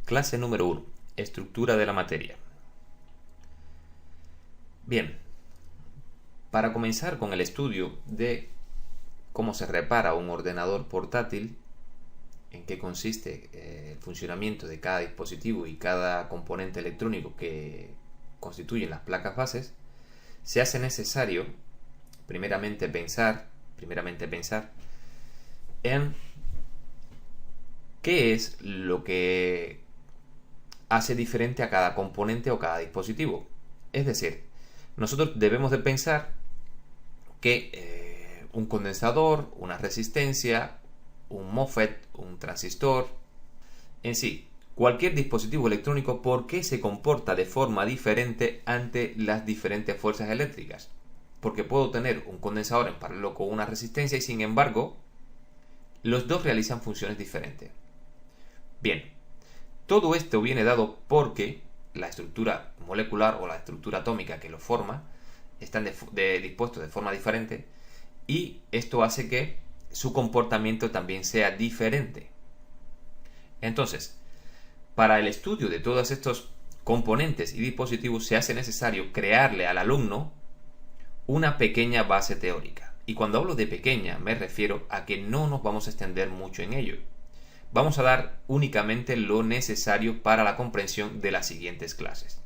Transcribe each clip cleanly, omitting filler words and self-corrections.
Clase número 1. Estructura de la materia. Bien, para comenzar con el estudio de cómo se repara un ordenador portátil, en qué consiste el funcionamiento de cada dispositivo y cada componente electrónico que constituyen las placas bases, se hace necesario primeramente pensar en qué es lo que hace diferente a cada componente o cada dispositivo. Es decir, nosotros debemos de pensar que un condensador, una resistencia, un MOSFET, un transistor, en sí, cualquier dispositivo electrónico, ¿por qué se comporta de forma diferente ante las diferentes fuerzas eléctricas? Porque puedo tener un condensador en paralelo con una resistencia y sin embargo los dos realizan funciones diferentes. Bien, todo esto viene dado porque la estructura molecular o la estructura atómica que lo forma están dispuestos de forma diferente y esto hace que su comportamiento también sea diferente. Entonces, para el estudio de todos estos componentes y dispositivos se hace necesario crearle al alumno una pequeña base teórica. Y cuando hablo de pequeña me refiero a que no nos vamos a extender mucho en ello. Vamos a dar únicamente lo necesario para la comprensión de las siguientes clases.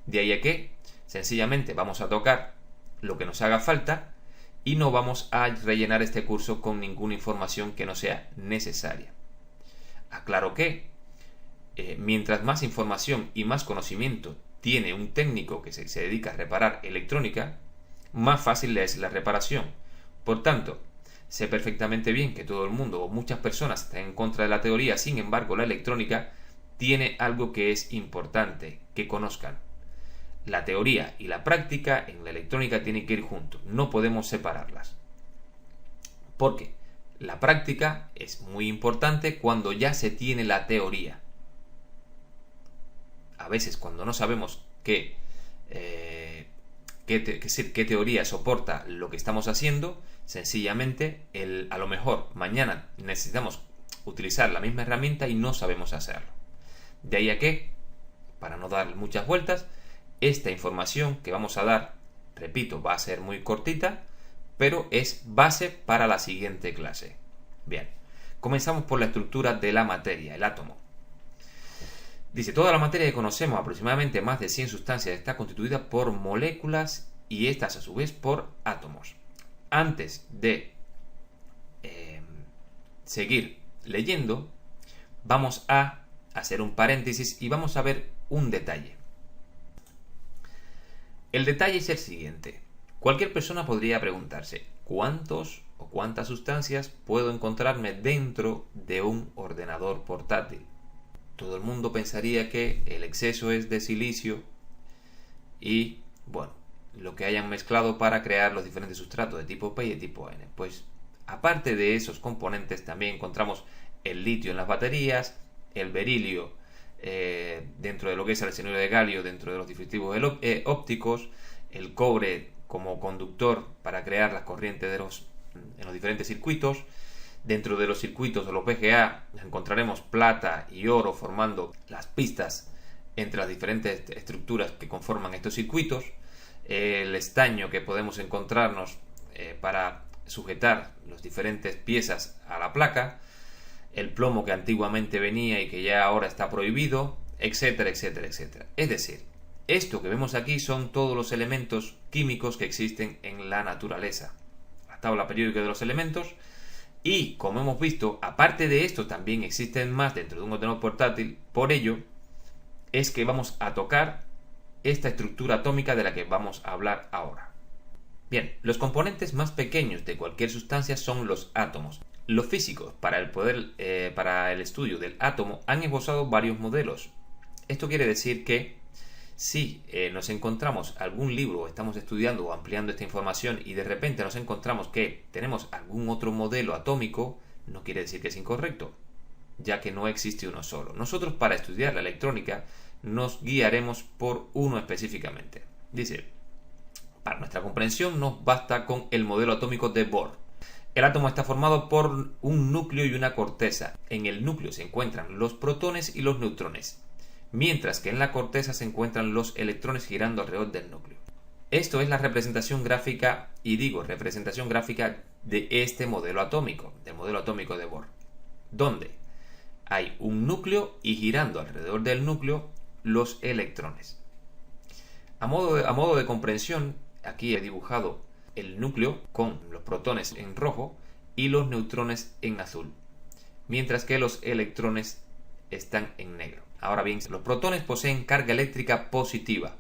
De ahí a que sencillamente vamos a tocar lo que nos haga falta y no vamos a rellenar este curso con ninguna información que no sea necesaria. Aclaro que mientras más información y más conocimiento tiene un técnico que se dedica a reparar electrónica, más fácil le es la reparación. Por tanto, sé perfectamente bien que todo el mundo o muchas personas están en contra de la teoría, sin embargo la electrónica tiene algo que es importante que conozcan. La teoría y la práctica en la electrónica tienen que ir juntos, no podemos separarlas. Porque la práctica es muy importante cuando ya se tiene la teoría. A veces cuando no sabemos qué teoría soporta lo que estamos haciendo, sencillamente a lo mejor mañana necesitamos utilizar la misma herramienta y no sabemos hacerlo. De ahí a que, para no dar muchas vueltas, esta información que vamos a dar, repito, va a ser muy cortita, pero es base para la siguiente clase. Bien, comenzamos por la estructura de la materia, el átomo. Dice, toda la materia que conocemos, aproximadamente más de 100 sustancias, está constituida por moléculas y estas a su vez por átomos. Antes de seguir leyendo, vamos a hacer un paréntesis y vamos a ver un detalle. El detalle es el siguiente. Cualquier persona podría preguntarse, ¿cuántos o cuántas sustancias puedo encontrarme dentro de un ordenador portátil? Todo el mundo pensaría que el exceso es de silicio y, bueno, lo que hayan mezclado para crear los diferentes sustratos de tipo P y de tipo N. Pues, aparte de esos componentes, también encontramos el litio en las baterías, el berilio dentro de lo que es el arsenuro de galio dentro de los dispositivos ópticos, el cobre como conductor para crear las corrientes en los diferentes circuitos. Dentro de los circuitos o los VGA encontraremos plata y oro formando las pistas entre las diferentes estructuras que conforman estos circuitos. El estaño que podemos encontrarnos para sujetar las diferentes piezas a la placa. El plomo que antiguamente venía y que ya ahora está prohibido, etcétera, etcétera, etcétera. Es decir, esto que vemos aquí son todos los elementos químicos que existen en la naturaleza. La tabla periódica de los elementos. Y, como hemos visto, aparte de esto también existen más dentro de un ordenador portátil. Por ello, es que vamos a tocar esta estructura atómica de la que vamos a hablar ahora. Bien, los componentes más pequeños de cualquier sustancia son los átomos. Los físicos, para el estudio del átomo, han esbozado varios modelos. Esto quiere decir que si nos encontramos algún libro o estamos estudiando o ampliando esta información y de repente nos encontramos que tenemos algún otro modelo atómico, no quiere decir que es incorrecto, ya que no existe uno solo. Nosotros para estudiar la electrónica nos guiaremos por uno específicamente. Dice, para nuestra comprensión nos basta con el modelo atómico de Bohr. El átomo está formado por un núcleo y una corteza. En el núcleo se encuentran los protones y los neutrones, mientras que en la corteza se encuentran los electrones girando alrededor del núcleo. Esto es la representación gráfica, y digo representación gráfica de este modelo atómico, del modelo atómico de Bohr, donde hay un núcleo y girando alrededor del núcleo los electrones. A modo de comprensión, aquí he dibujado el núcleo con los protones en rojo y los neutrones en azul, mientras que los electrones están en negro. Ahora bien, los protones poseen carga eléctrica positiva.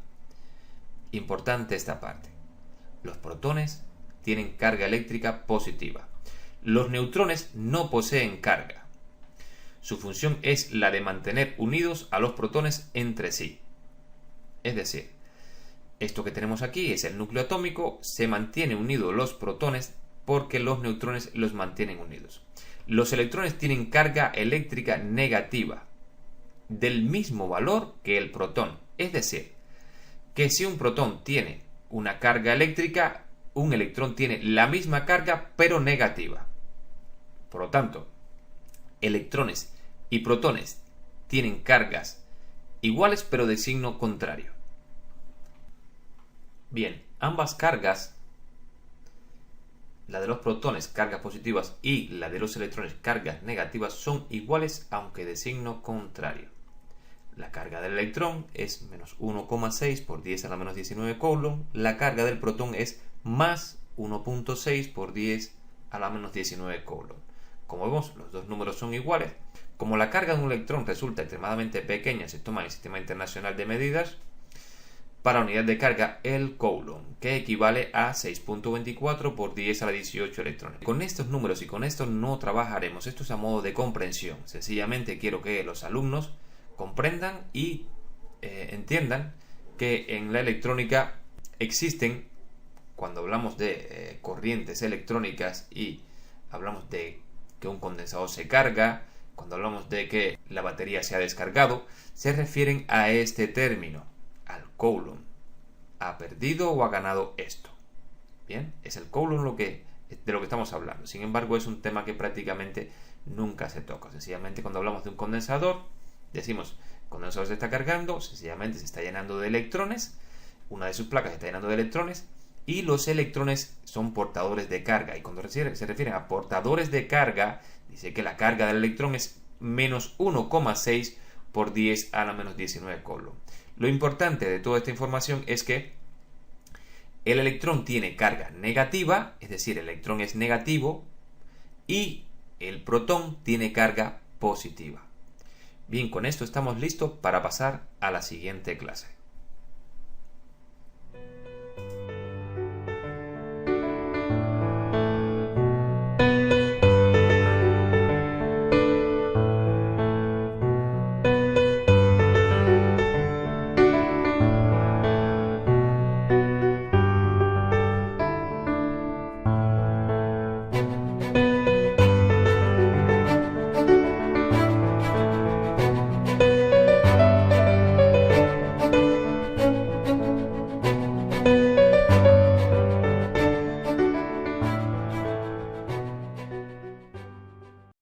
Importante esta parte. Los protones tienen carga eléctrica positiva. Los neutrones no poseen carga. Su función es la de mantener unidos a los protones entre sí. Es decir, esto que tenemos aquí es el núcleo atómico, se mantiene unidos los protones porque los neutrones los mantienen unidos. Los electrones tienen carga eléctrica negativa, del mismo valor que el protón. Es decir, que si un protón tiene una carga eléctrica, un electrón tiene la misma carga pero negativa. Por lo tanto, electrones y protones tienen cargas iguales pero de signo contrario. Bien, ambas cargas, la de los protones, cargas positivas, y la de los electrones, cargas negativas, son iguales aunque de signo contrario. La carga del electrón es menos 1,6 por 10 a la menos 19 coulomb. La carga del protón es más 1,6 por 10 a la menos 19 coulomb. Como vemos, los dos números son iguales. Como la carga de un electrón resulta extremadamente pequeña, se toma en el Sistema Internacional de Medidas para unidad de carga el coulomb, que equivale a 6,24 por 10 a la 18 electrones. Con estos números y con esto no trabajaremos, esto es a modo de comprensión. Sencillamente quiero que los alumnos comprendan y entiendan que en la electrónica existen, cuando hablamos de corrientes electrónicas y hablamos de que un condensador se carga, cuando hablamos de que la batería se ha descargado, se refieren a este término, al coulomb. ¿Ha perdido o ha ganado esto? Bien, es el coulomb de lo que estamos hablando. Sin embargo, es un tema que prácticamente nunca se toca. Sencillamente, cuando hablamos de un condensador, decimos, el condensador se está cargando, sencillamente se está llenando de electrones, una de sus placas se está llenando de electrones, y los electrones son portadores de carga. Y cuando se refieren a portadores de carga, dice que la carga del electrón es menos 1,6 por 10 a la menos 19 coulomb. Lo importante de toda esta información es que el electrón tiene carga negativa, es decir, el electrón es negativo, y el protón tiene carga positiva. Bien, con esto estamos listos para pasar a la siguiente clase.